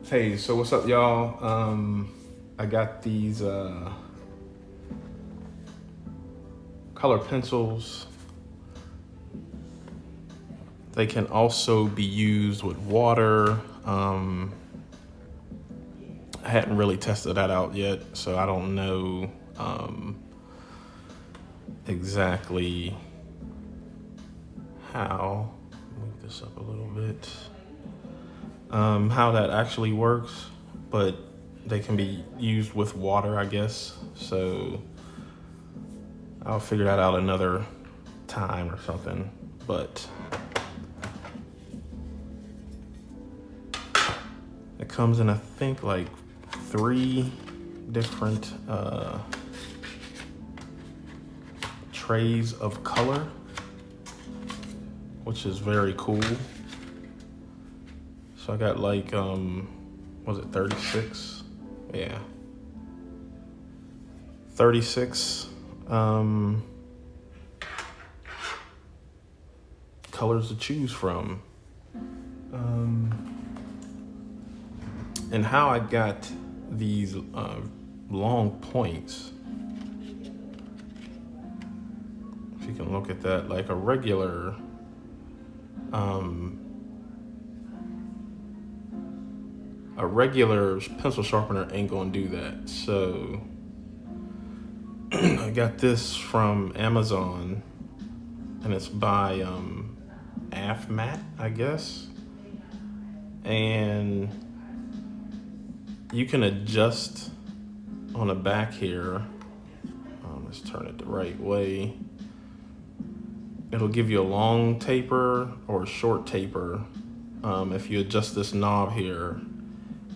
Hey, so what's up, y'all? I got these color pencils. They can also be used with water. I hadn't really tested that out yet, so I don't know exactly how. Move this up a little bit. How that actually works, but they can be used with water, I guess. So I'll figure that out another time or something. But it comes in, I think, like 3 different trays of color, which is very cool. So I got like, was it 36? Yeah. 36 colors to choose from. And how I got these long points, if you can look at that, like a regular pencil sharpener ain't gonna do that. So I got this from Amazon, and it's by AFMAT, I guess. And you can adjust on the back here. Let's turn it the right way. It'll give you a long taper or a short taper if you adjust this knob here.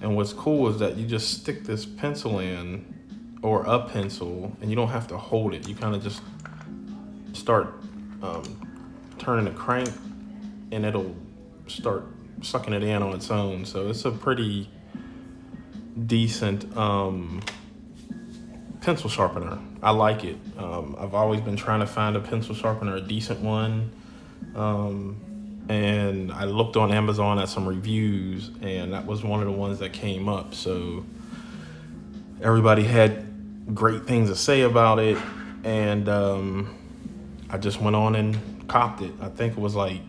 And what's cool is that you just stick this pencil in, or a pencil, and you don't have to hold it. You kind of just start turning the crank, and it'll start sucking it in on its own. So it's a pretty decent pencil sharpener. I like it. I've always been trying to find a pencil sharpener, a decent one. And I looked on Amazon at some reviews, and that was one of the ones that came up. So everybody had great things to say about it, and I just went on and copped it. I think it was like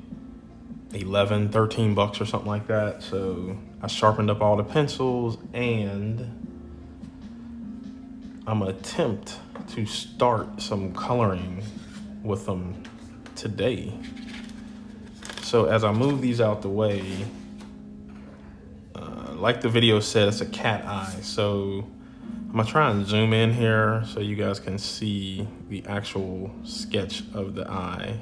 $13 or something like that. So I sharpened up all the pencils, and I'm gonna attempt to start some coloring with them today. So as I move these out the way, like the video said, it's a cat eye. So I'm gonna try and zoom in here so you guys can see the actual sketch of the eye.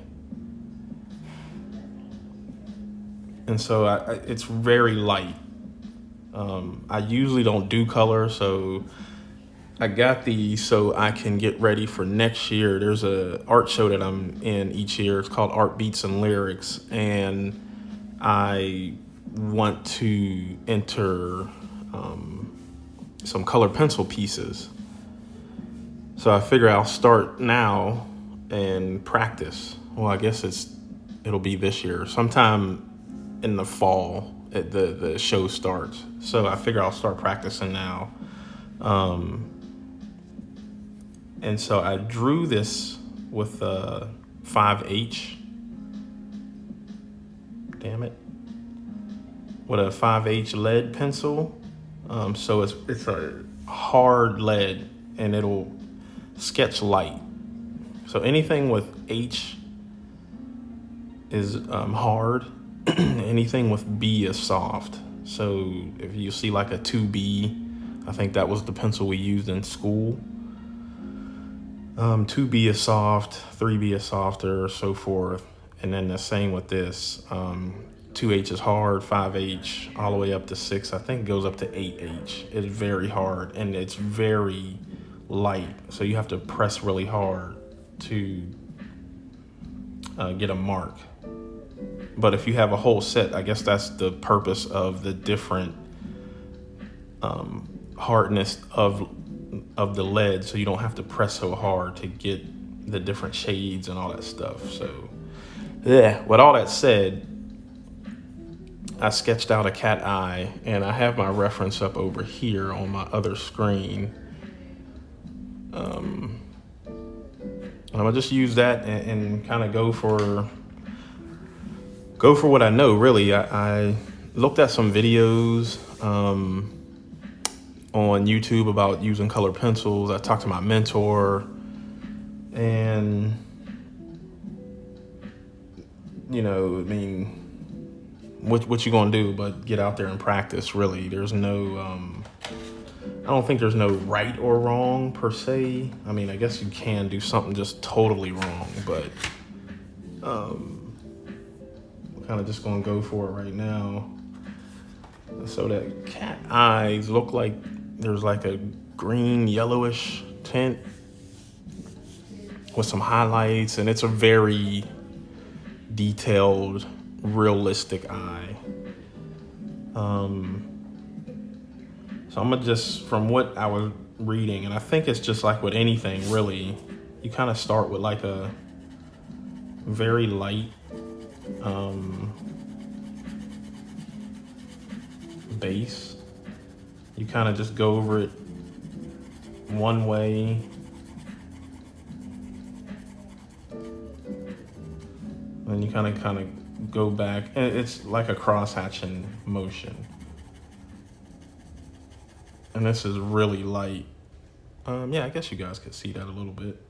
And so it's very light. I usually don't do color, so I got these so I can get ready for next year. There's a art show that I'm in each year. It's called Art Beats and Lyrics, and I want to enter some color pencil pieces. So I figure I'll start now and practice. Well, I guess it'll be this year, sometime in the fall. The show starts, so I figure I'll start practicing now. And so I drew this with a 5H. Damn it. With a 5H lead pencil. So it's a hard lead, and it'll sketch light. So anything with H is hard. Anything with B is soft. So if you see like a 2B, I think that was the pencil we used in school. 2B is soft, 3B is softer, so forth. And then the same with this. 2H is hard, 5H, all the way up to 6. I think it goes up to 8H. It's very hard, and it's very light. So you have to press really hard to get a mark. But if you have a whole set, I guess that's the purpose of the different hardness of the lead, so you don't have to press so hard to get the different shades and all that stuff. So yeah, with all that said, I sketched out a cat eye, and I have my reference up over here on my other screen. I'm gonna just use that and kind of go for what I know. Really, I looked at some videos on YouTube about using colored pencils. I talked to my mentor, and I mean, what you gonna do but get out there and practice? Really, there's no. I don't think there's no right or wrong per se. I mean, I guess you can do something just totally wrong, but we're kind of just gonna go for it right now. So that cat eyes look like there's like a green yellowish tint with some highlights, and it's a very detailed, realistic eye. So I'm gonna just, from what I was reading, and I think it's just like with anything really, you kind of start with like a very light base. You kind of just go over it one way, and you kind of go back, and it's like a cross-hatching motion. And this is really light. Yeah, I guess you guys could see that a little bit.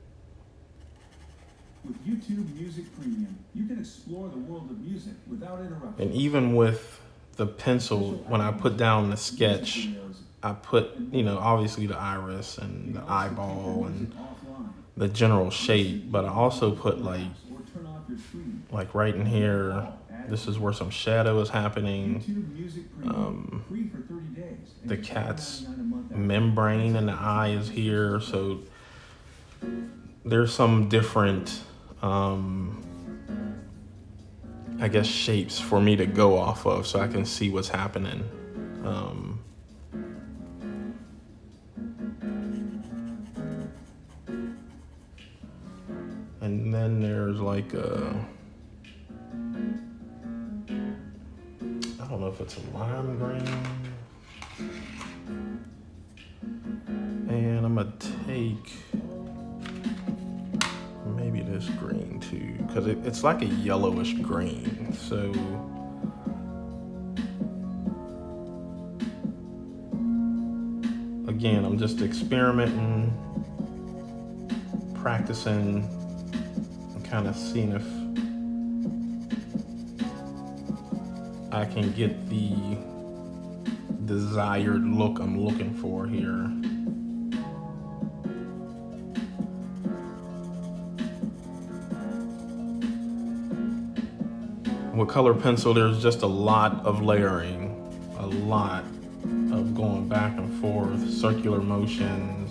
With YouTube Music Premium, you can explore the world of music without interruption. And even with the pencil, when I put down the sketch, I put, obviously the iris and the eyeball and the general shape, but I also put like right in here, this is where some shadow is happening. The cat's membrane in the eye is here, so there's some different I guess shapes for me to go off of so I can see what's happening. And then there's like I don't know if it's a lime green. And I'm gonna take maybe this green too, because it's like a yellowish green. So again, I'm just experimenting, practicing, and kind of seeing if I can get the desired look I'm looking for here. With color pencil, there's just a lot of layering, a lot of going back and forth, circular motions.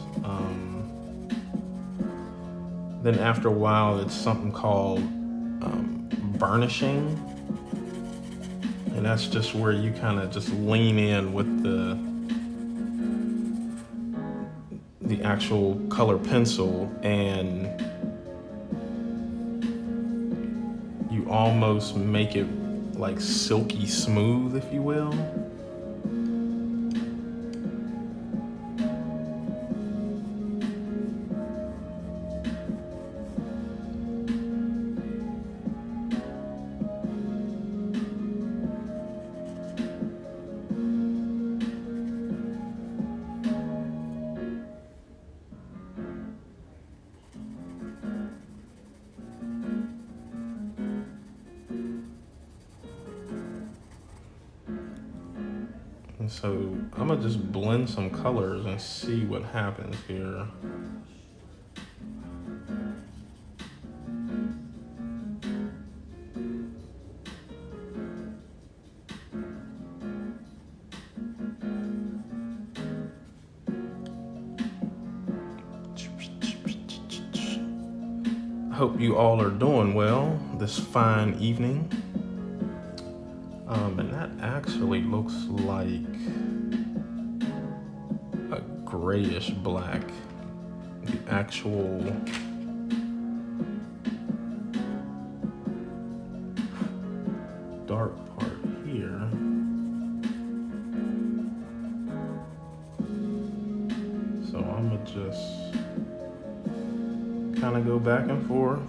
Then after a while, it's something called burnishing. And that's just where you kind of just lean in with the actual color pencil, and you almost make it like silky smooth, if you will. And so I'm gonna just blend some colors and see what happens here. I hope you all are doing well this fine evening. And that actually looks like a grayish black. The actual dark part here just kind of go back and forth.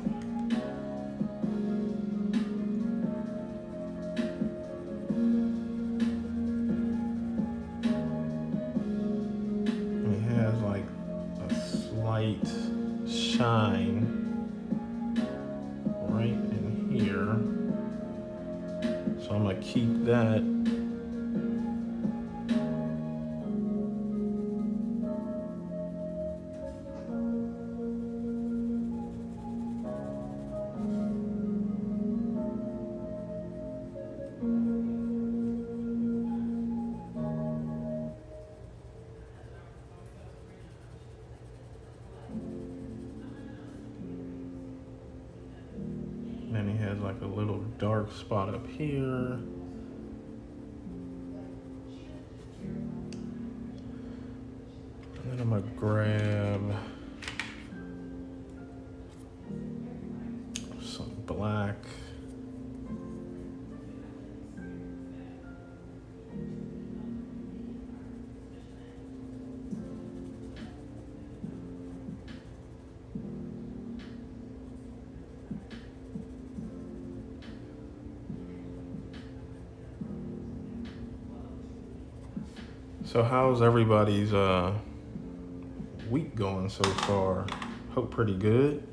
It has like a slight shine right in here. So I'm gonna keep that. Then he has like a little dark spot up here. And then I'm gonna grab some black. So how's everybody's week going so far? Hope pretty good.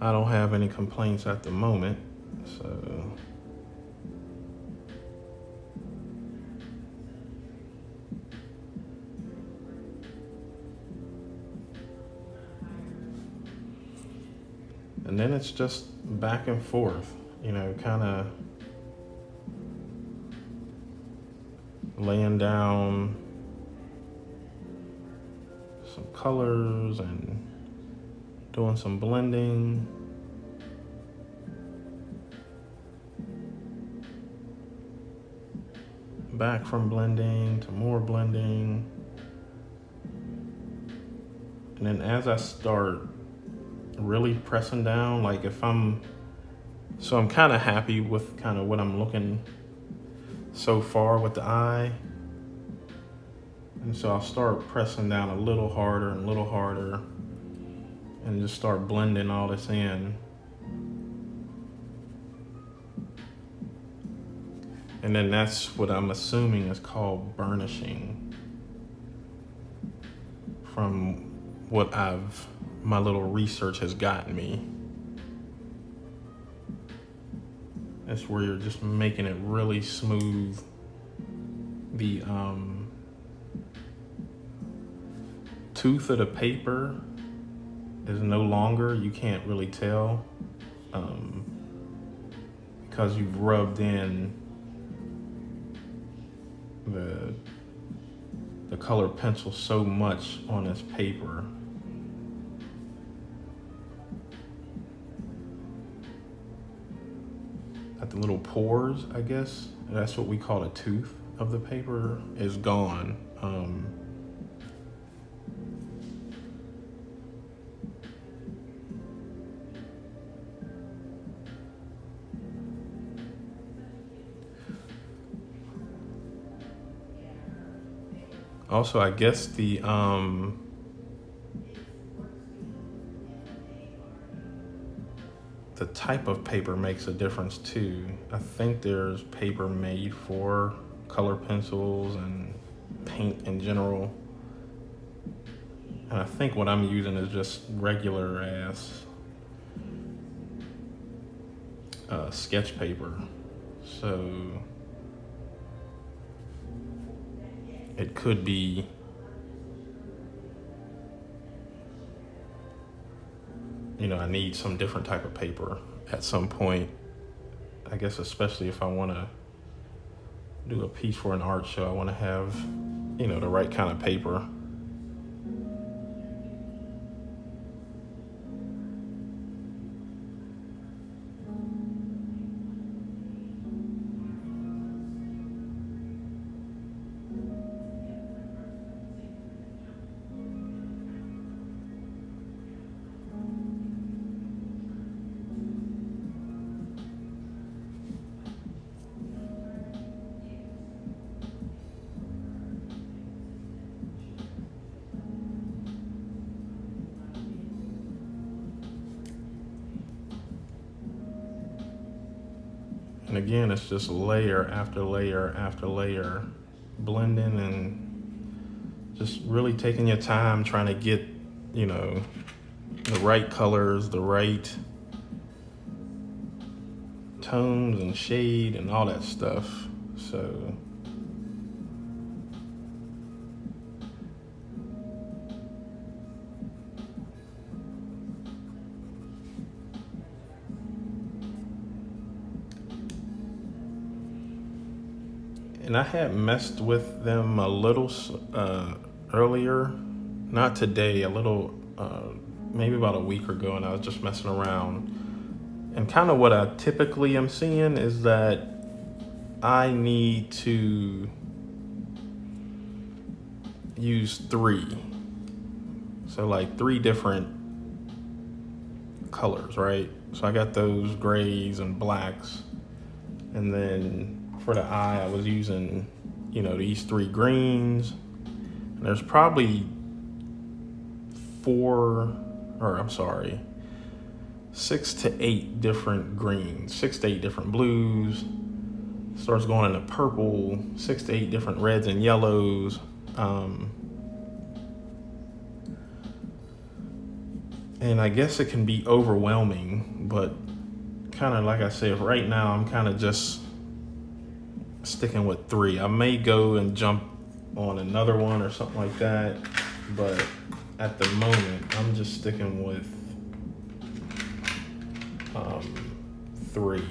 I don't have any complaints at the moment, so and then it's just back and forth, kind of laying down some colors and doing some blending. Back from blending to more blending. And then as I start really pressing down, like I'm kind of happy with kind of what I'm looking so far with the eye. And so I'll start pressing down a little harder and just start blending all this in. And then that's what I'm assuming is called burnishing, from what my little research has gotten me. That's where you're just making it really smooth. The tooth of the paper is no longer, you can't really tell, because you've rubbed in the color pencil so much on this paper. At the little pores, I guess, that's what we call a tooth of the paper, is gone. Also, I guess the type of paper makes a difference too. I think there's paper made for color pencils and paint in general. And I think what I'm using is just regular ass sketch paper. So it could be I need some different type of paper at some point. I guess especially if I want to do a piece for an art show, I want to have, the right kind of paper. And again, it's just layer after layer after layer, blending and just really taking your time trying to get, you know, the right colors, the right tones and shade and all that stuff. So and I had messed with them a little earlier, not today, a little, maybe about a week ago, and I was just messing around. And kind of what I typically am seeing is that I need to use 3. So like 3 different colors, right? So I got those grays and blacks. And then for the eye, I was using, you know, these 3 greens. And there's probably 6 to 8 different greens, 6 to 8 different blues. Starts going into purple, 6 to 8 different reds and yellows. And I guess it can be overwhelming, but kind of like I said, right now I'm kind of just sticking with 3. I may go and jump on another one or something like that, but at the moment I'm just sticking with 3.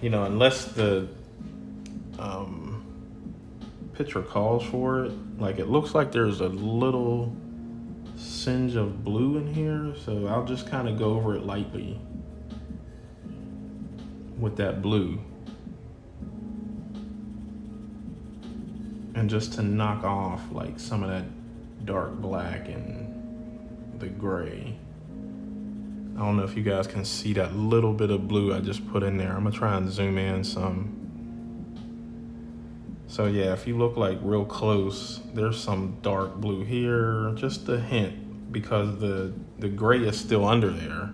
You know, unless the picture calls for it. Like, it looks like there's a little singe of blue in here, so I'll just kind of go over it lightly with that blue, and just to knock off like some of that dark black and the gray. I don't know if you guys can see that little bit of blue I just put in there. I'm gonna try and zoom in some. So yeah, if you look like real close, there's some dark blue here, just a hint, because the gray is still under there.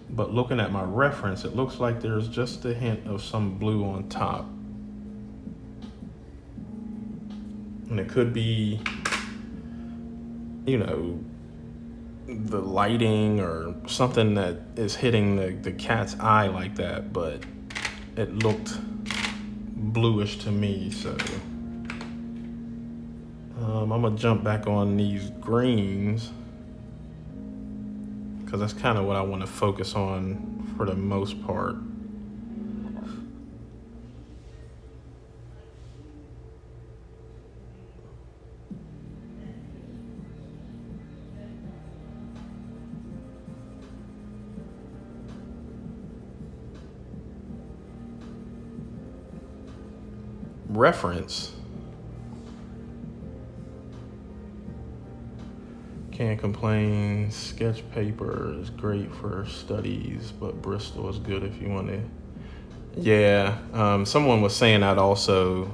But looking at my reference, it looks like there's just a hint of some blue on top. And it could be, you know, the lighting or something that is hitting the cat's eye like that, but it looked bluish to me. So I'm gonna jump back on these greens, because that's kind of what I want to focus on for the most part. Reference. Can't complain. Sketch paper is great for studies, but Bristol is good if you want to. Yeah, someone was saying I'd also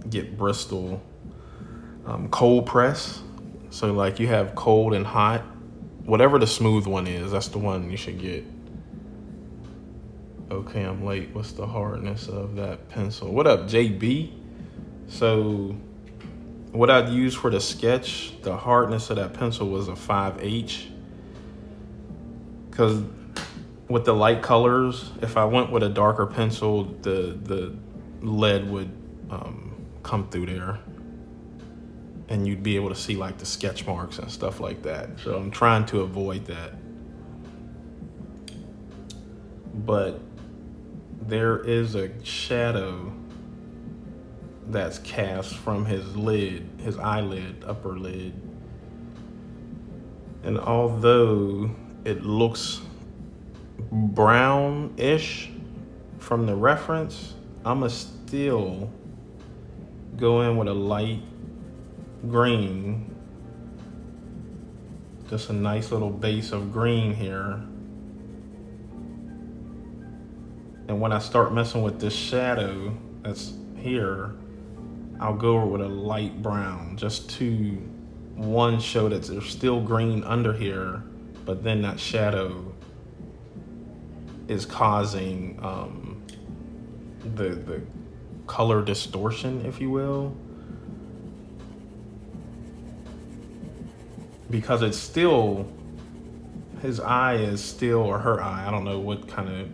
get Bristol cold press. So like you have cold and hot, whatever the smooth one is, that's the one you should get. Okay, I'm late. What's the hardness of that pencil? What up, JB? So what I'd use for the sketch, the hardness of that pencil was a 5H. Because with the light colors, if I went with a darker pencil, the lead would come through there. And you'd be able to see like the sketch marks and stuff like that. So I'm trying to avoid that. But there is a shadow that's cast from his lid, his eyelid, upper lid. And although it looks brownish from the reference, I'ma still go in with a light green, just a nice little base of green here. And when I start messing with this shadow that's here, I'll go over with a light brown just to one show that there's still green under here, but then that shadow is causing the color distortion, if you will, because it's still, his eye is still, or her eye, I don't know what kind of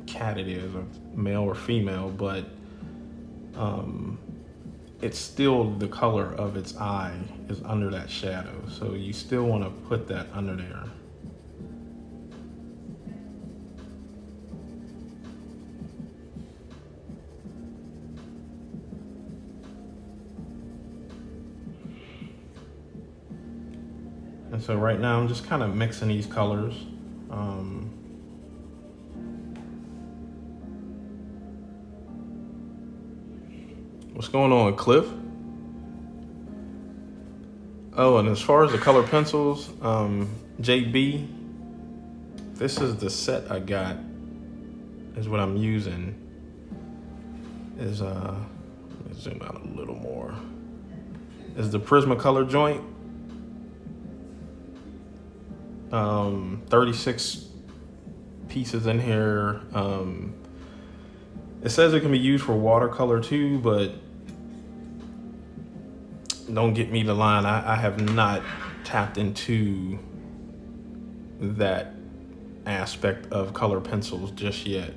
cat it is, or male or female, but it's still, the color of its eye is under that shadow. So you still want to put that under there. And so right now I'm just kind of mixing these colors. What's going on, Cliff? Oh, and as far as the color pencils, JB, this is the set I got, is what I'm using. Is let me zoom out a little more. Is the Prismacolor joint. 36 pieces in here. It says it can be used for watercolor too, but don't get me the line. I have not tapped into that aspect of color pencils just yet.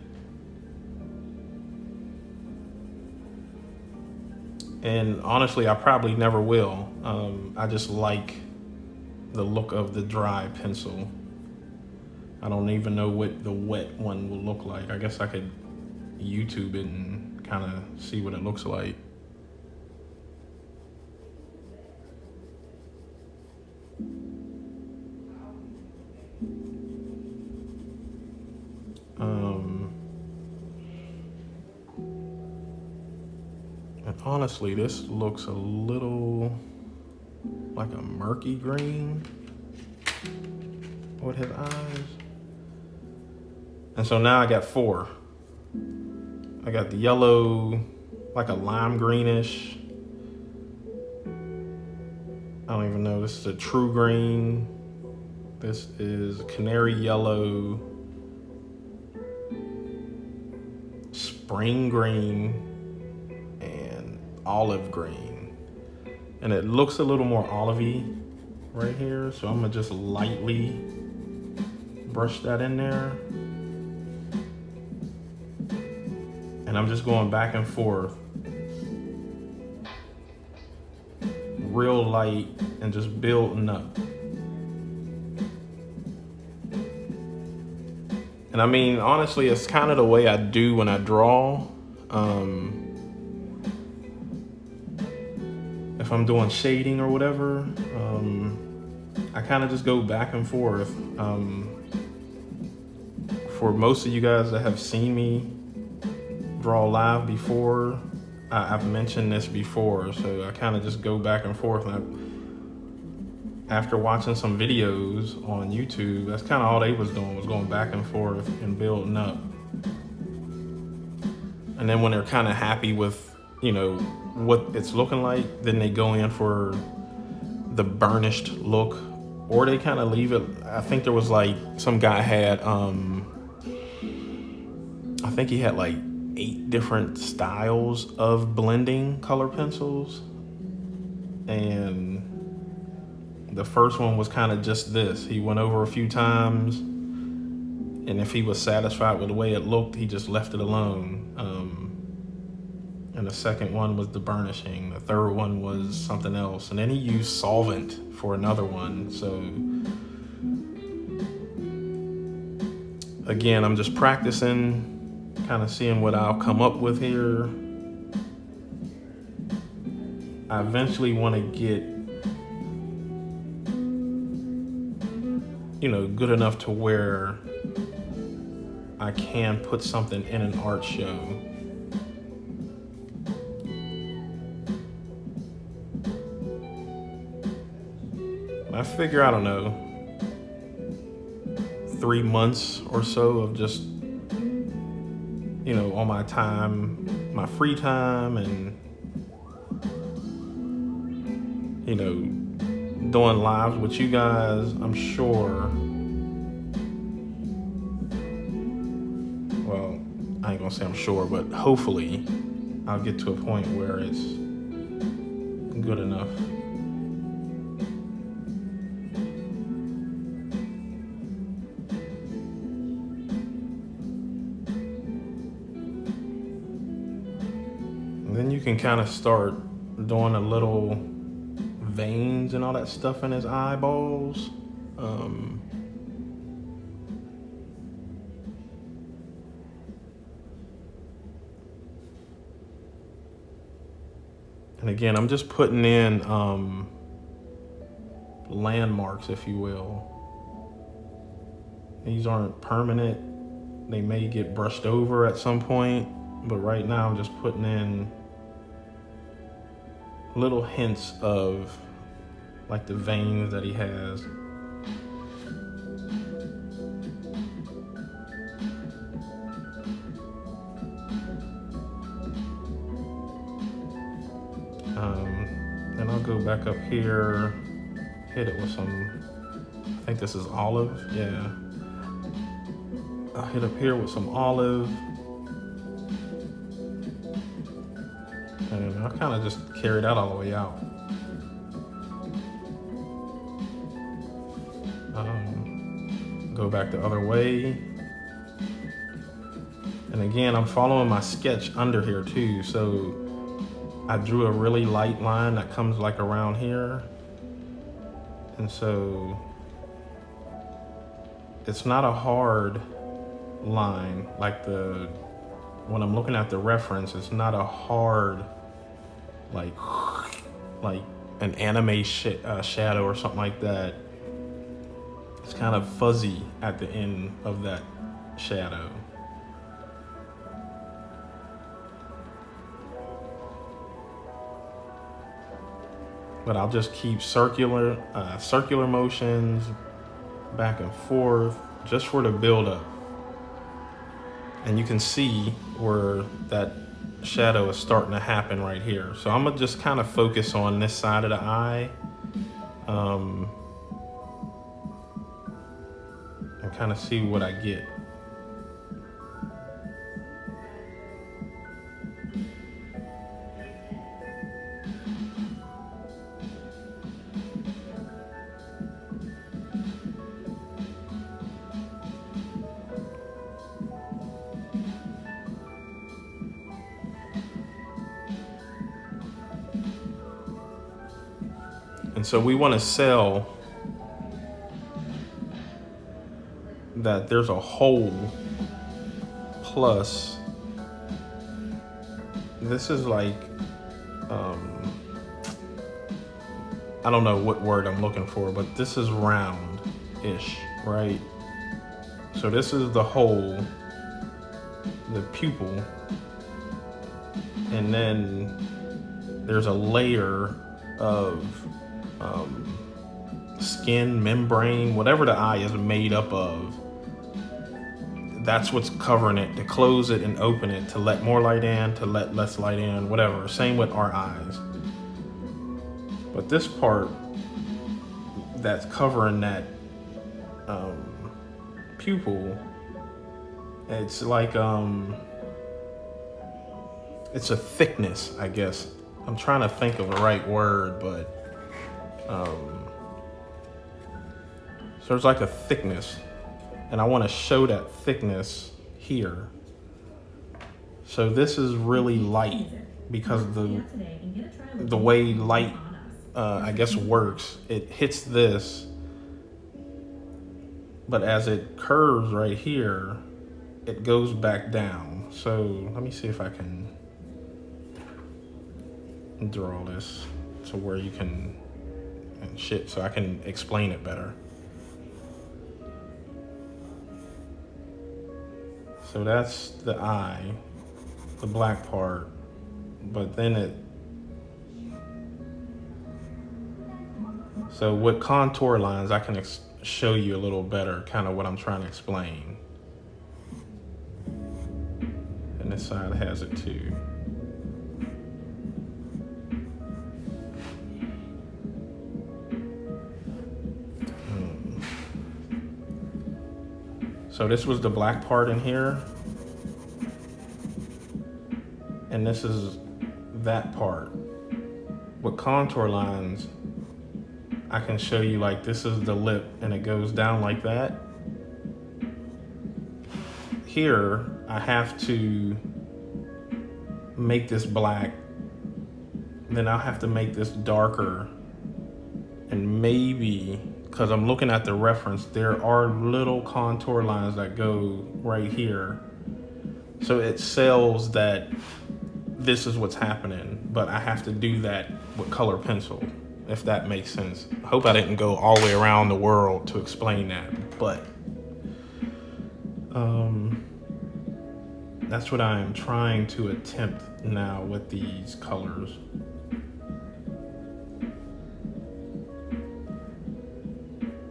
And honestly, I probably never will. I just like the look of the dry pencil. I don't even know what the wet one will look like. I guess I could YouTube it and kind of see what it looks like. And honestly, this looks a little like a murky green with his eyes. And so now I got 4. I got the yellow, like a lime greenish. I don't even know. This is a true green. This is canary yellow, spring green, and olive green. And it looks a little more olivey right here. So I'm gonna just lightly brush that in there. And I'm just going back and forth, real light, and just building up. And I mean, honestly, it's kind of the way I do when I draw. If I'm doing shading or whatever, I kind of just go back and forth. For most of you guys that have seen me draw live before, I've mentioned this before, so I kind of just go back and forth. And after watching some videos on YouTube, that's kind of all they was doing, was going back and forth and building up. And then when they're kind of happy with, you know, what it's looking like, then they go in for the burnished look, or they kind of leave it. I think there was like some guy had, I think he had like 8 different styles of blending color pencils, and the first one was kind of just this. He went over a few times, and if he was satisfied with the way it looked, he just left it alone. And the second one was the burnishing. The third one was something else, and then he used solvent for another one. So again, I'm just practicing, kind of seeing what I'll come up with here. I eventually want to get, you know, good enough to where I can put something in an art show. I figure, I don't know, 3 months or so of just, you know, on my time, my free time, and, you know, doing lives with you guys, I'm sure, well, I ain't gonna say I'm sure, but hopefully I'll get to a point where it's good enough. And then you can kind of start doing a little veins and all that stuff in his eyeballs. And again, I'm just putting in landmarks, if you will. These aren't permanent. They may get brushed over at some point, but right now I'm just putting in little hints of like the veins that he has. Then I'll go back up here, hit it with some, I think this is olive, yeah. I'll hit up here with some olive. And I'll kind of just carry that all the way out. Go back the other way. And again, I'm following my sketch under here too. So I drew a really light line that comes like around here. And so it's not a hard line like when I'm looking at the reference, it's not a hard, like an anime shadow or something like that. It's kind of fuzzy at the end of that shadow. But I'll just keep circular motions back and forth just for the build up. And you can see where that shadow is starting to happen right here. So I'm gonna just kind of focus on this side of the eye. And kind of see what I get. And so we want to sell that there's a hole plus this is like I don't know what word I'm looking for, but this is round-ish, right? So this is the hole, the pupil, and then there's a layer of skin, membrane, whatever the eye is made up of. That's what's covering it, to close it and open it, to let more light in, to let less light in, whatever. Same with our eyes. But this part that's covering that pupil, it's like, it's a thickness, I guess. I'm trying to think of the right word, but so there's like a thickness, and I want to show that thickness here. So this is really light because the way light, I guess, works. It hits this, but as it curves right here, it goes back down. So let me see if I can draw this to where you can so I can explain it better. So that's the eye, the black part, but then so with contour lines, I can show you a little better kind of what I'm trying to explain. And this side has it too. So this was the black part in here. And this is that part. With contour lines, I can show you like this is the lip and it goes down like that. Here, I have to make this black. Then I'll have to make this darker. And maybe, because I'm looking at the reference, there are little contour lines that go right here. So it sells that this is what's happening, but I have to do that with color pencil, if that makes sense. I hope I didn't go all the way around the world to explain that, but that's what I am trying to attempt now with these colors.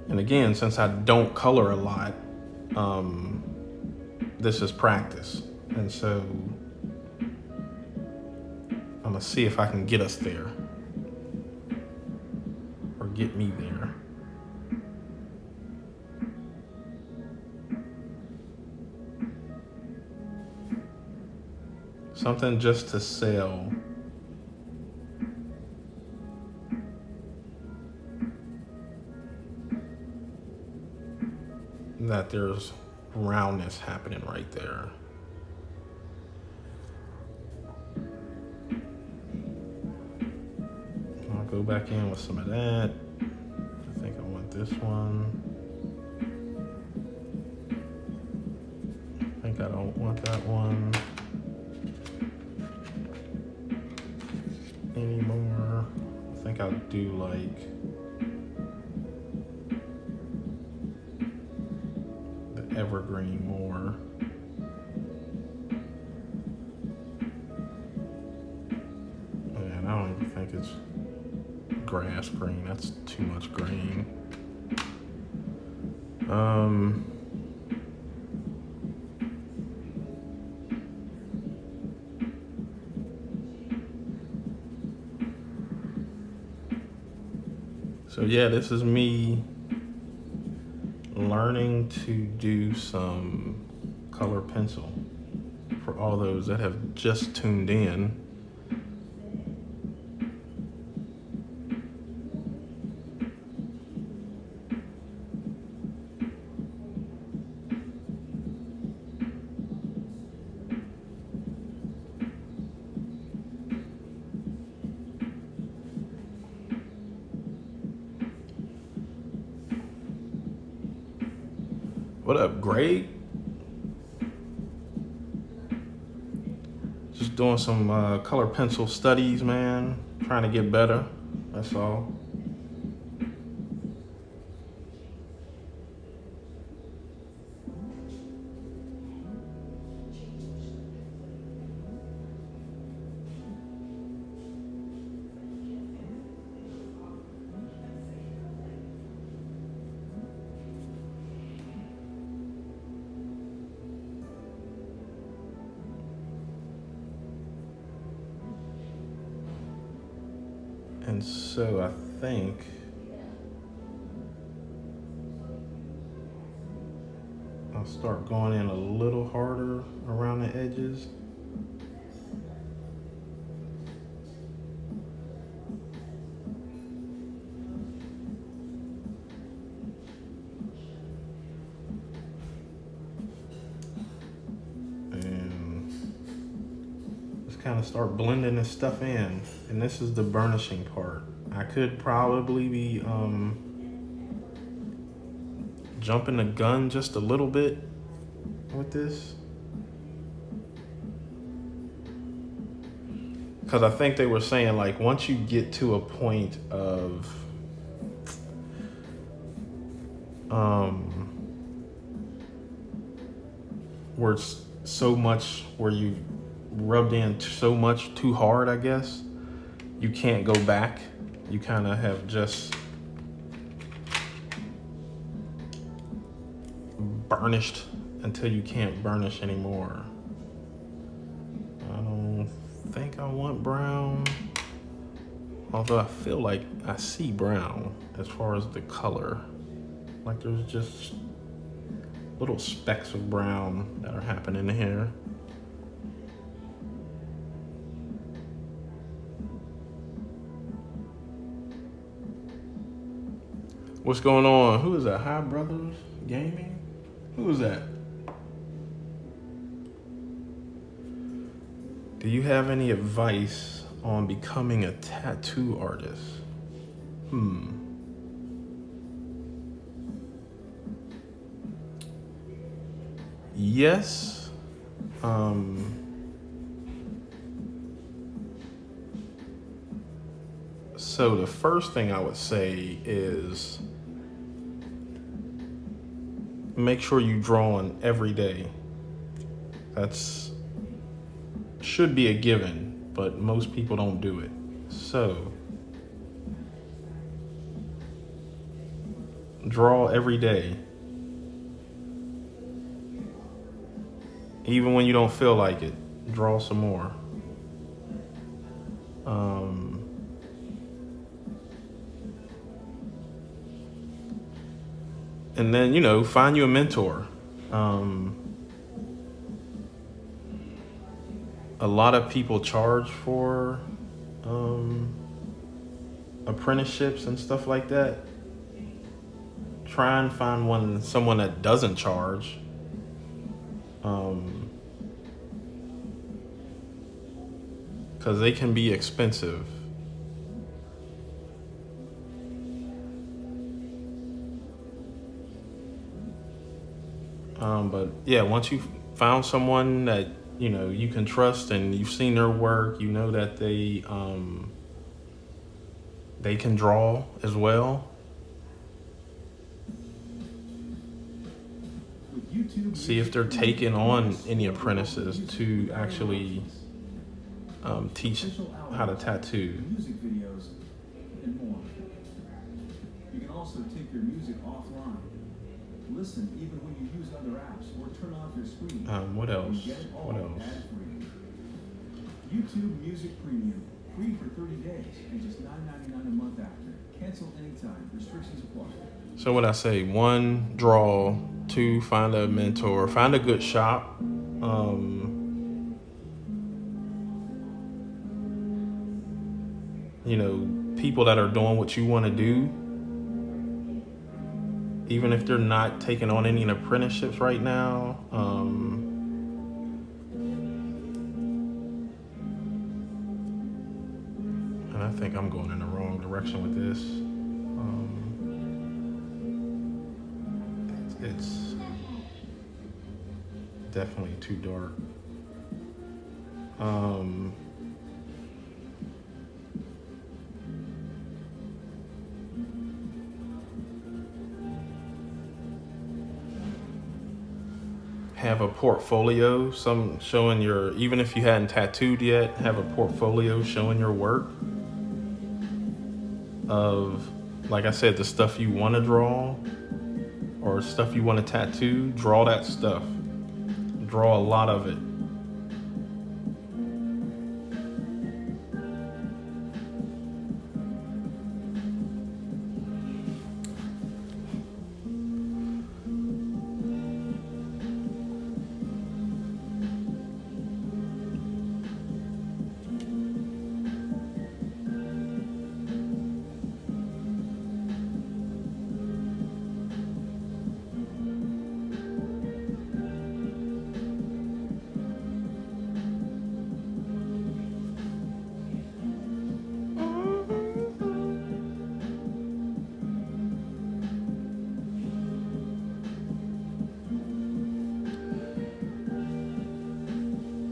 And again, since I don't color a lot, this is practice. And so I'm gonna see if I can get us there or get me there. Something just to sell. That there's roundness happening right there. I'll go back in with some of that. I think I want this one. I think I don't want that one anymore. I think I'll do like the evergreen more. And I don't even think it's grass green. That's too much green. So yeah, this is me learning to do some color pencil for all those that have just tuned in. What up, Greg? Just doing some color pencil studies, man. Trying to get better, that's all. And so I think I'll start going in a little harder around the edges. Kind of start blending this stuff in, and this is the burnishing part. I could probably be jumping the gun just a little bit with this, because I think they were saying like once you get to a point of where it's so much where you rubbed in so much too hard, I guess, you can't go back. You kind of have just burnished until you can't burnish anymore. I don't think I want brown, although I feel like I see brown as far as the color. Like there's just little specks of brown that are happening here. What's going on? Who is that? Hi Brothers Gaming? Who is that? Do you have any advice on becoming a tattoo artist? Yes. So the first thing I would say is make sure you draw on every day. That's should be a given, but most people don't do it. So draw every day. Even when you don't feel like it, draw some more. And then, find you a mentor. A lot of people charge for apprenticeships and stuff like that. Try and find someone that doesn't charge. Because they can be expensive. But yeah, once you've found someone that you can trust and you've seen their work, that they can draw as well. With YouTube, See if they're taking on any apprentices to actually teach how to tattoo. music videos, and more. You can also take your music offline. Listen even when you use other apps or turn off your screen. What else? And get it all What else? ad-free. YouTube Music Premium, free for 30 days and just $9.99 a month after. Cancel anytime. Restrictions apply. So what I say, 1, draw, 2, find a mentor, find a good shop. People that are doing what you want to do, even if they're not taking on any apprenticeships right now. And I think I'm going in the wrong direction with this. It's definitely too dark. Have a portfolio, some showing even if you hadn't tattooed yet, have a portfolio showing your work of, like I said, the stuff you want to draw or stuff you want to tattoo. Draw that stuff. Draw a lot of it.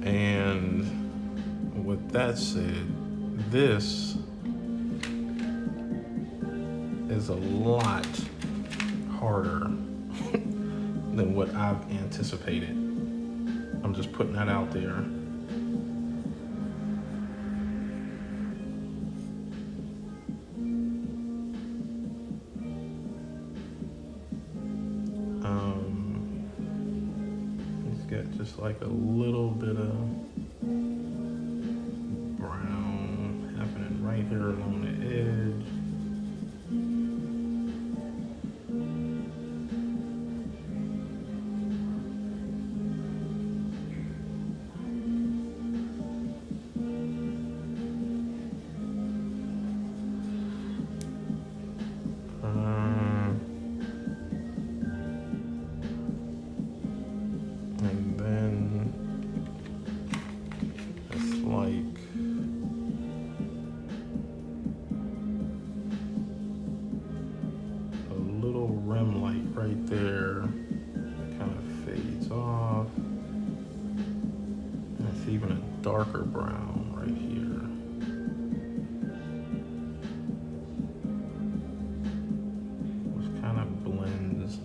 And with that said, this is a lot harder than what I've anticipated. I'm just putting that out there. It's got just like a little bit of brown happening right here along the edge. darker brown right here. Which kind of blends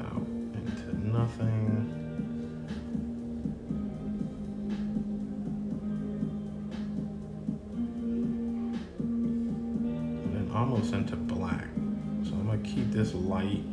out into nothing. And then almost into black. So I'm gonna keep this light.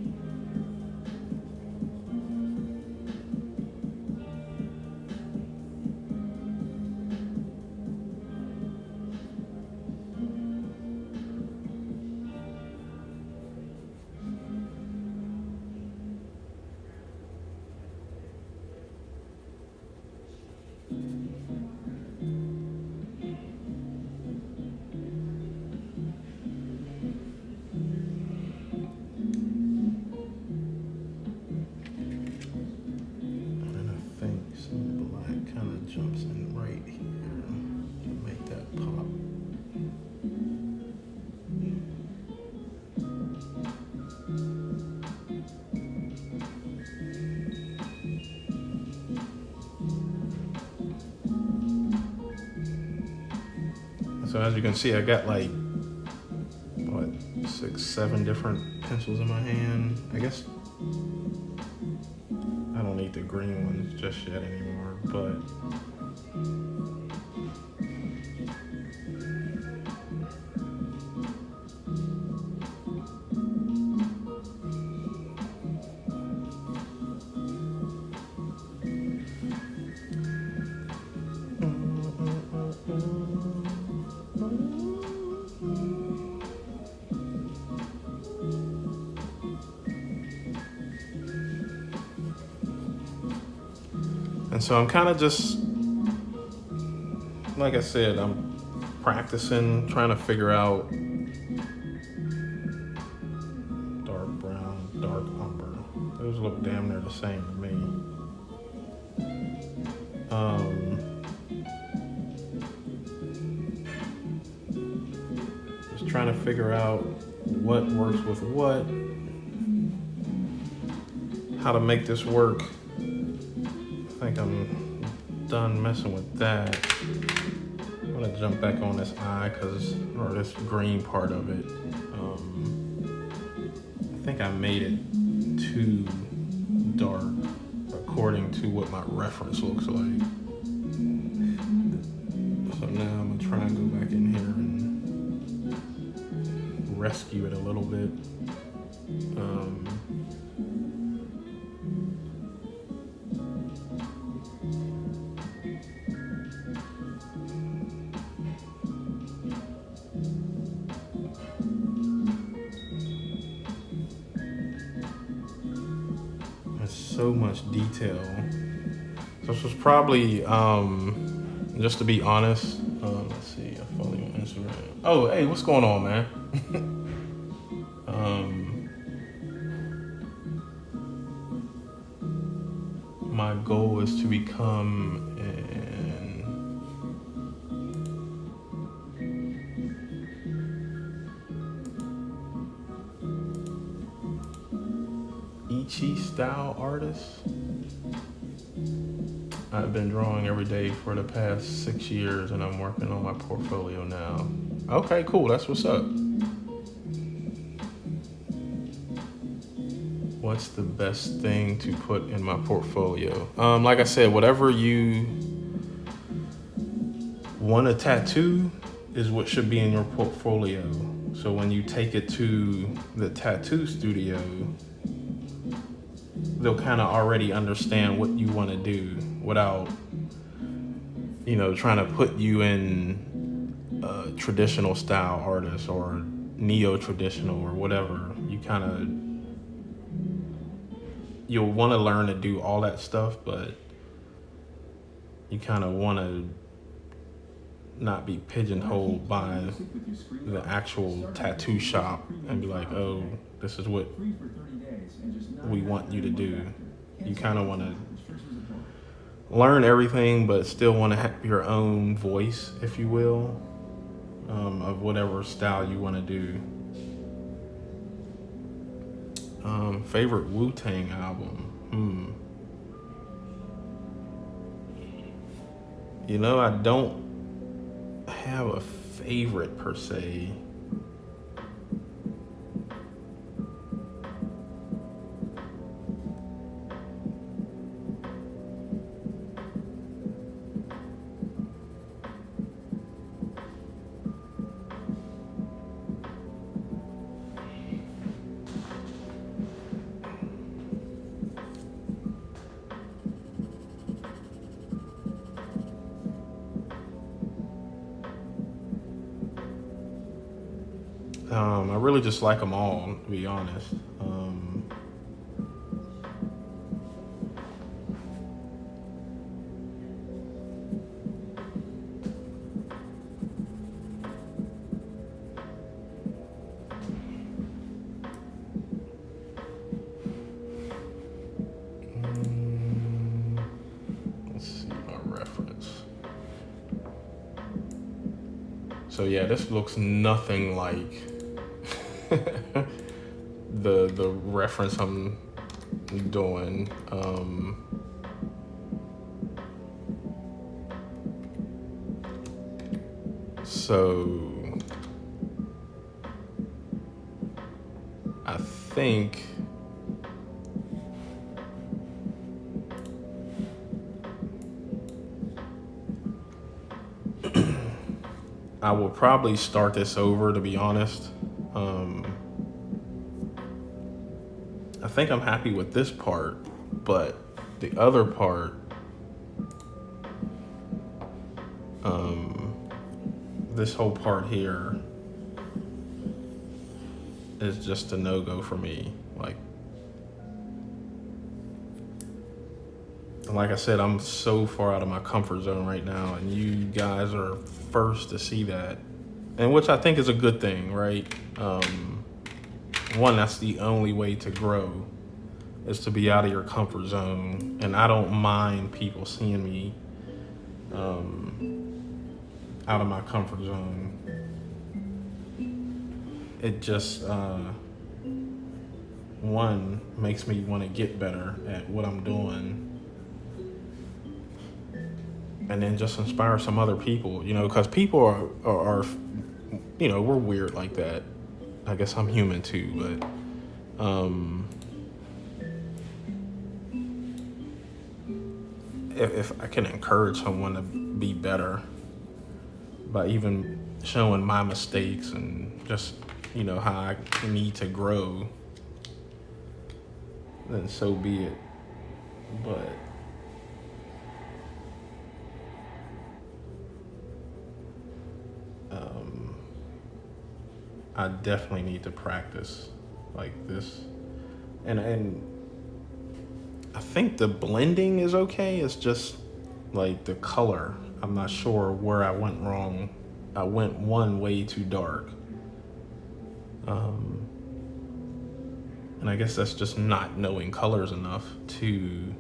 Jumps in right here to make that pop. So as you can see, I got like, what, 6, 7 different pencils in my hand. I guess I don't need the green ones just yet anymore, but and so I'm kind of just, like I said, I'm practicing, trying to figure out dark brown, dark umber. Those look damn near the same to me. Just trying to figure out what works with what, how to make this work. I think I'm done messing with that. I'm gonna jump back on this eye or this green part of it. I think I made it too dark according to what my reference looks like. So now I'm gonna try and go back in here and rescue it a little bit. So much detail. So this was probably, just to be honest, let's see, I follow you on Instagram. Oh, hey, what's going on, man? My goal is to become Ichi style artist. I've been drawing every day for the past 6 years and I'm working on my portfolio now. Okay, cool, that's what's up. What's the best thing to put in my portfolio? Like I said, whatever you want to tattoo is what should be in your portfolio. So when you take it to the tattoo studio, they'll kind of already understand what you want to do without, trying to put you in a traditional style artist or neo-traditional or whatever. You'll want to learn to do all that stuff, but you kind of want to not be pigeonholed by the actual tattoo shop and be like, oh, this is what we want you to do. You kind of want to learn everything, but still want to have your own voice, if you will, of whatever style you want to do. Favorite Wu-Tang album? I don't have a favorite per se. I really just like them all, to be honest. Let's see my reference. So yeah, this looks nothing like the reference I'm doing. So I think I will probably start this over, to be honest. I think I'm happy with this part, but the other part, this whole part here is just a no-go for me. Like I said, I'm so far out of my comfort zone right now, and you guys are first to see that, and which I think is a good thing, right? One, that's the only way to grow, is to be out of your comfort zone, and I don't mind people seeing me out of my comfort zone. It just one, makes me want to get better at what I'm doing, and then just inspire some other people, because people are we're weird like that. I guess I'm human too, but if I can encourage someone to be better by even showing my mistakes and just how I need to grow, then so be it. But I definitely need to practice like this, and I think the blending is okay. It's just like the color. I'm not sure where I went wrong. I went one way too dark. And I guess that's just not knowing colors enough to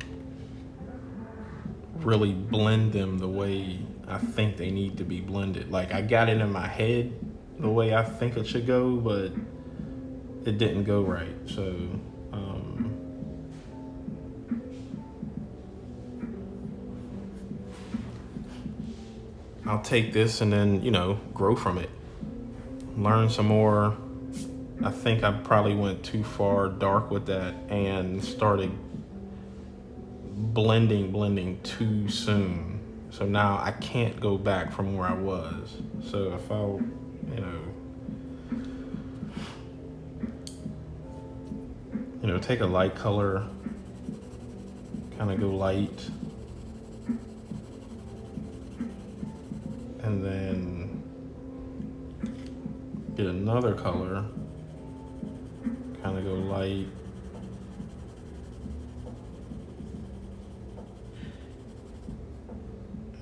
really blend them the way I think they need to be blended. Like, I got it in my head the way I think it should go, but it didn't go right. So I'll take this and then, grow from it. Learn some more. I think I probably went too far dark with that and started blending too soon. So now I can't go back from where I was. So if I, take a light color, kind of go light, and then get another color, kind of go light,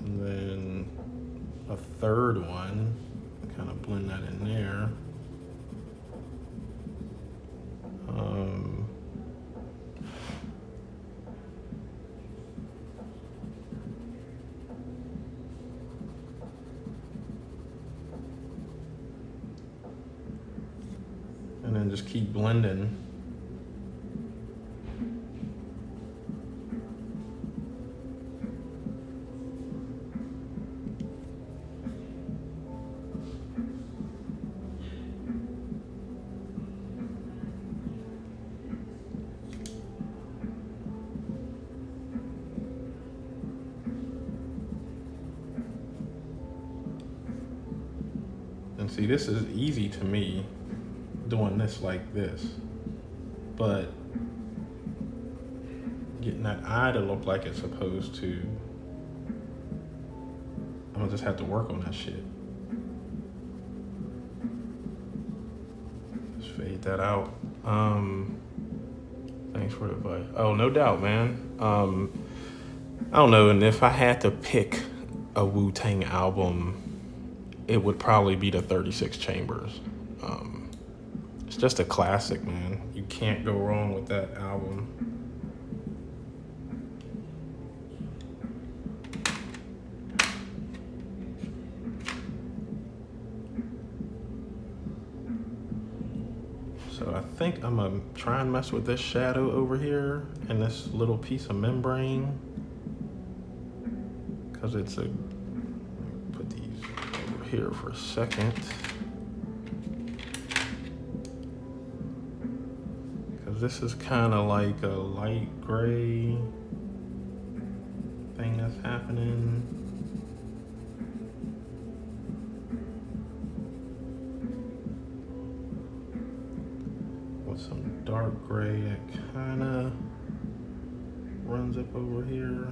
and then a third one, kind of blend that in there. And then just keep blending. See, this is easy to me, doing this like this. But getting that eye to look like it's supposed to, I'm gonna just have to work on that shit. Just fade that out. Thanks for the advice. Oh, no doubt, man. I don't know, and if I had to pick a Wu-Tang album, it would probably be the 36 Chambers. It's just a classic, man. You can't go wrong with that album. So I think I'm gonna try and mess with this shadow over here and this little piece of membrane, because it's a, put these over here for a second. Because this is kind of like a light gray thing that's happening. With some dark gray that kind of runs up over here.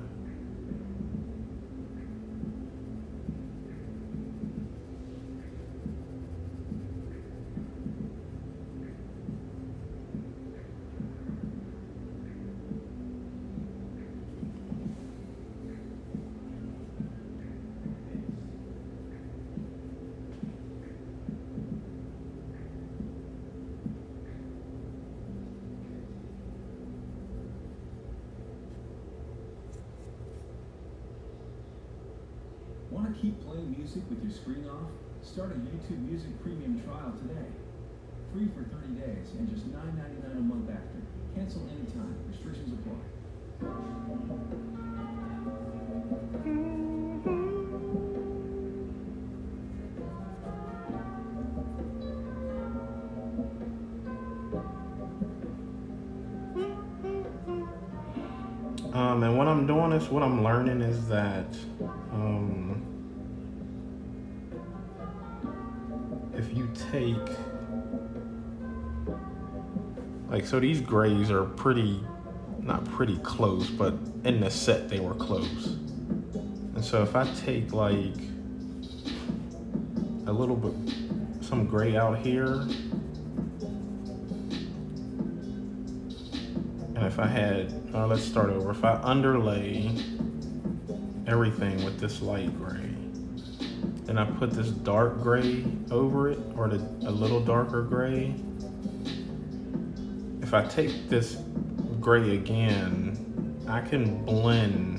Want to keep playing music with your screen off? Start a YouTube Music Premium trial today. Free for 30 days and just $9.99 a month after. Cancel anytime. Restrictions apply. And when I'm doing this, what I'm learning is that if you take, like, so these grays are pretty, not pretty close, but in the set they were close. And so if I take like a little bit, some gray out here, and if I had, let's start over. If I underlay everything with this light gray, then I put this dark gray over it, or a little darker gray. If I take this gray again, I can blend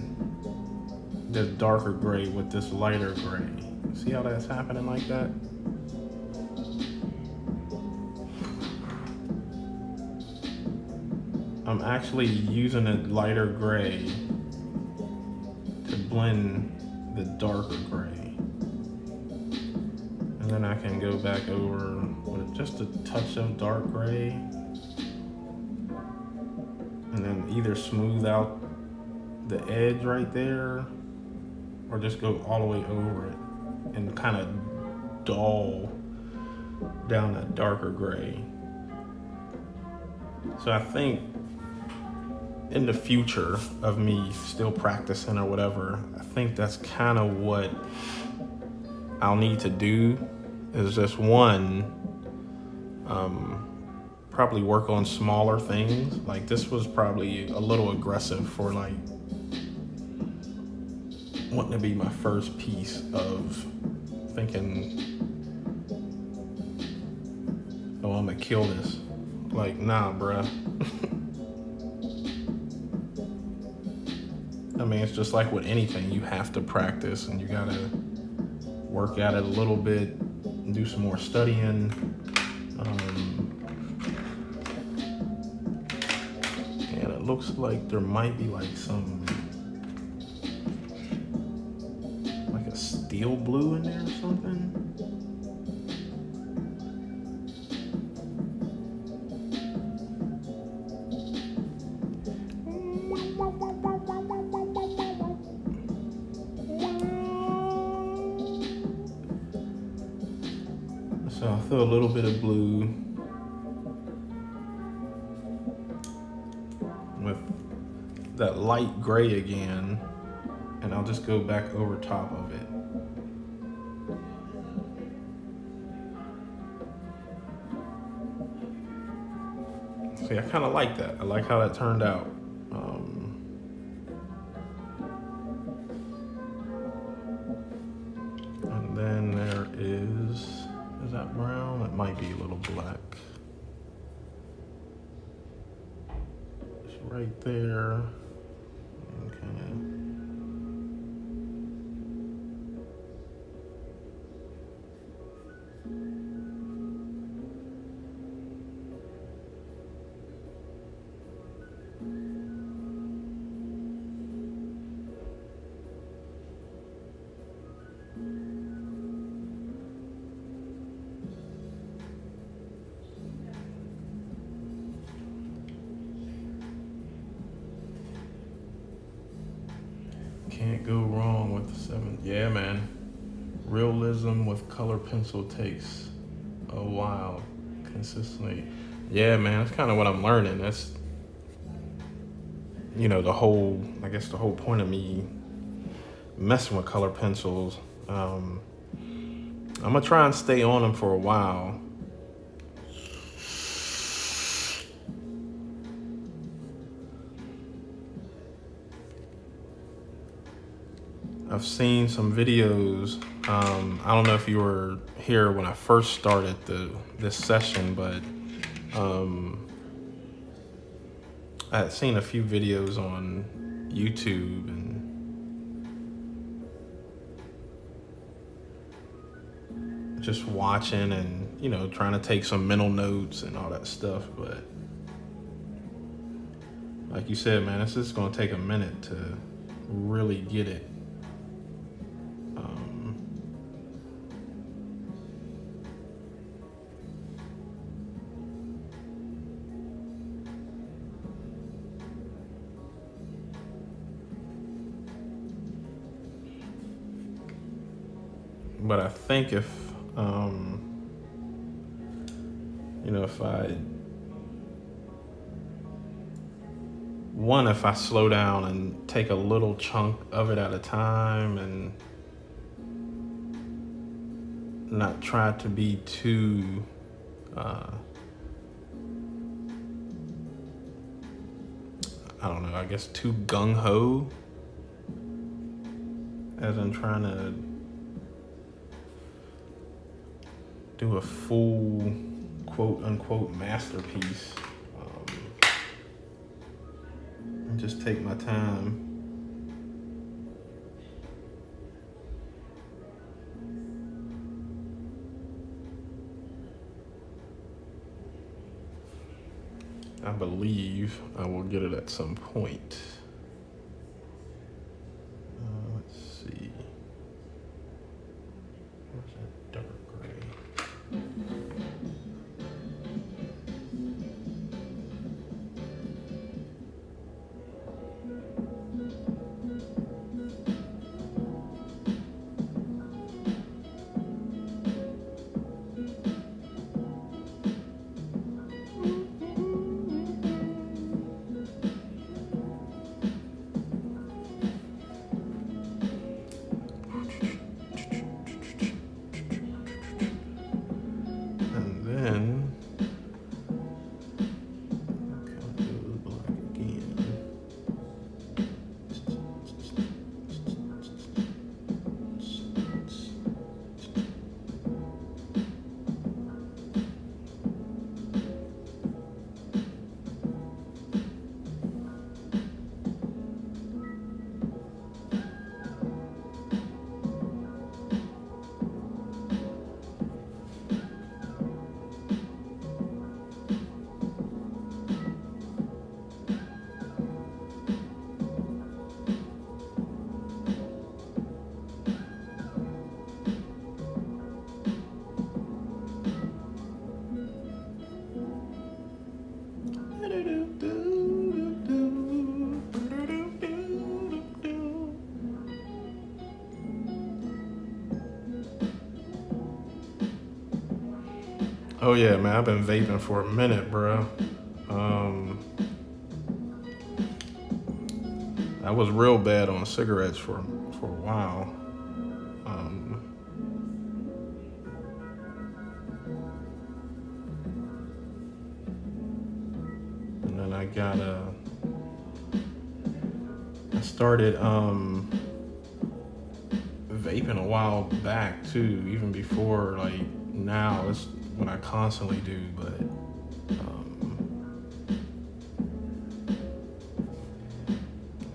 this darker gray with this lighter gray. See how that's happening like that? I'm actually using a lighter gray to blend the darker gray. And then I can go back over with just a touch of dark gray. And then either smooth out the edge right there, or just go all the way over it and kind of dull down that darker gray. So I think in the future of me still practicing or whatever, I think that's kind of what I'll need to do, is just one, probably work on smaller things. Like this was probably a little aggressive for like wanting to be my first piece of thinking, oh, I'm gonna kill this. Like, nah, bruh. I mean, it's just like with anything, you have to practice and you gotta work at it a little bit, and do some more studying. And it looks like there might be like some, like a steel blue in there or something. throw a little bit of blue with that light gray again, and I'll just go back over top of it. See, I kind of like that. I like how that turned out. And then there is that brown? It might be a little black. It's right there. Okay. Can't go wrong with the 7. Yeah, man. Realism with color pencil takes a while consistently. Yeah, man, that's kind of what I'm learning. That's, the whole point of me messing with color pencils. I'm gonna try and stay on them for a while. I've seen some videos. I don't know if you were here when I first started this session, but I had seen a few videos on YouTube and just watching and trying to take some mental notes and all that stuff. But like you said, man, it's just gonna take a minute to really get it. But I think if if I slow down and take a little chunk of it at a time and not try to be too too gung-ho, as in trying to do a full quote-unquote masterpiece, and just take my time. I believe I will get it at some point. Let's see. Where's that dark gray? Oh yeah, man, I've been vaping for a minute, bro. I was real bad on cigarettes for a while. Um, and then I started vaping a while back too, even before like now. It's what I constantly do, but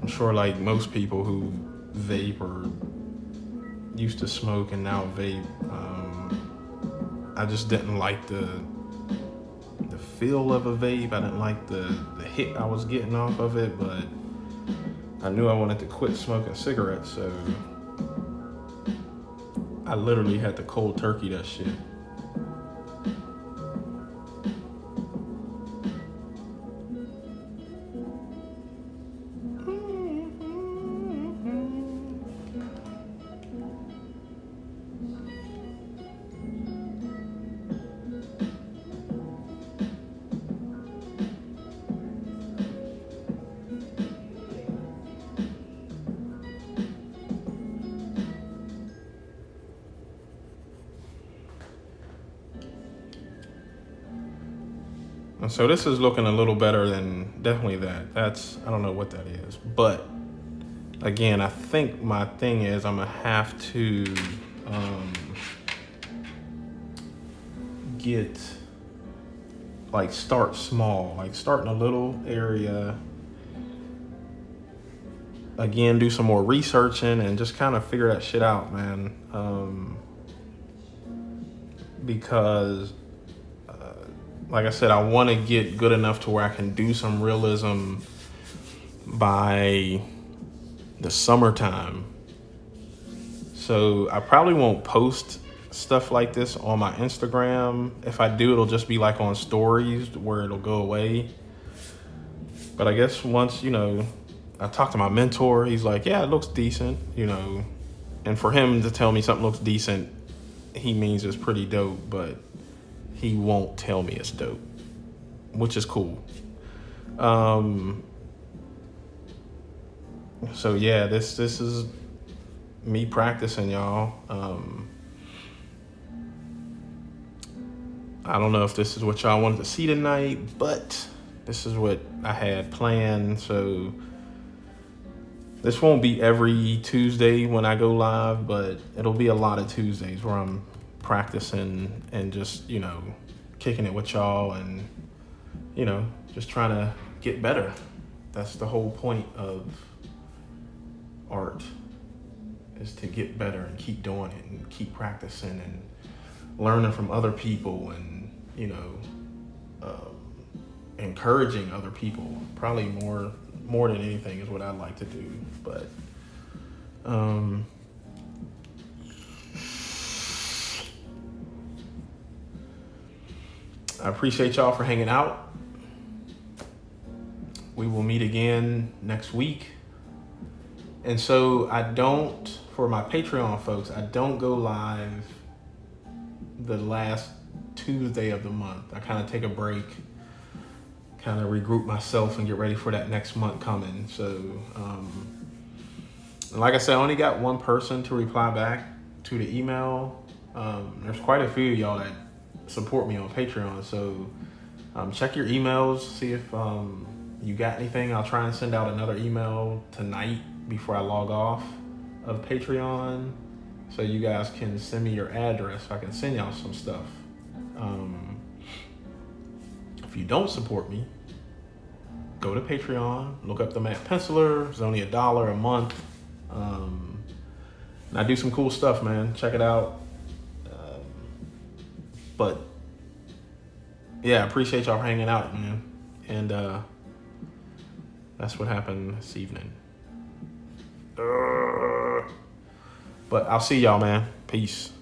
I'm sure like most people who vape or used to smoke and now vape, I just didn't like the feel of a vape. I didn't like the hit I was getting off of it, but I knew I wanted to quit smoking cigarettes, so I literally had to cold turkey that shit. And so this is looking a little better than definitely that. That's, I don't know what that is. But again, I think my thing is I'm gonna have to start small, like start in a little area. Again, do some more researching and just kind of figure that shit out, man. Because like I said, I want to get good enough to where I can do some realism by the summertime. So I probably won't post stuff like this on my Instagram. If I do, it'll just be like on stories where it'll go away. But I guess once, I talked to my mentor, he's like, yeah, it looks decent, and for him to tell me something looks decent, he means it's pretty dope, but he won't tell me it's dope, which is cool. So yeah, this is me practicing, y'all. I don't know if this is what y'all wanted to see tonight, but this is what I had planned. So this won't be every Tuesday when I go live, but it'll be a lot of Tuesdays where I'm practicing and just, kicking it with y'all and, just trying to get better. That's the whole point of art, is to get better and keep doing it and keep practicing and learning from other people and, encouraging other people. Probably more than anything is what I like to do. But I appreciate y'all for hanging out. We will meet again next week. And so for my Patreon folks, I don't go live the last Tuesday of the month. I kind of take a break, kind of regroup myself and get ready for that next month coming. So, like I said, I only got one person to reply back to the email. There's quite a few of y'all that support me on Patreon. So check your emails, see if you got anything. I'll try and send out another email tonight before I log off of Patreon, so you guys can send me your address so I can send y'all some stuff. If you don't support me, go to Patreon, look up the Matt Penciler. It's only $1 a month. And I do some cool stuff, man. Check it out. But yeah, I appreciate y'all for hanging out, man. And that's what happened this evening. But I'll see y'all, man. Peace.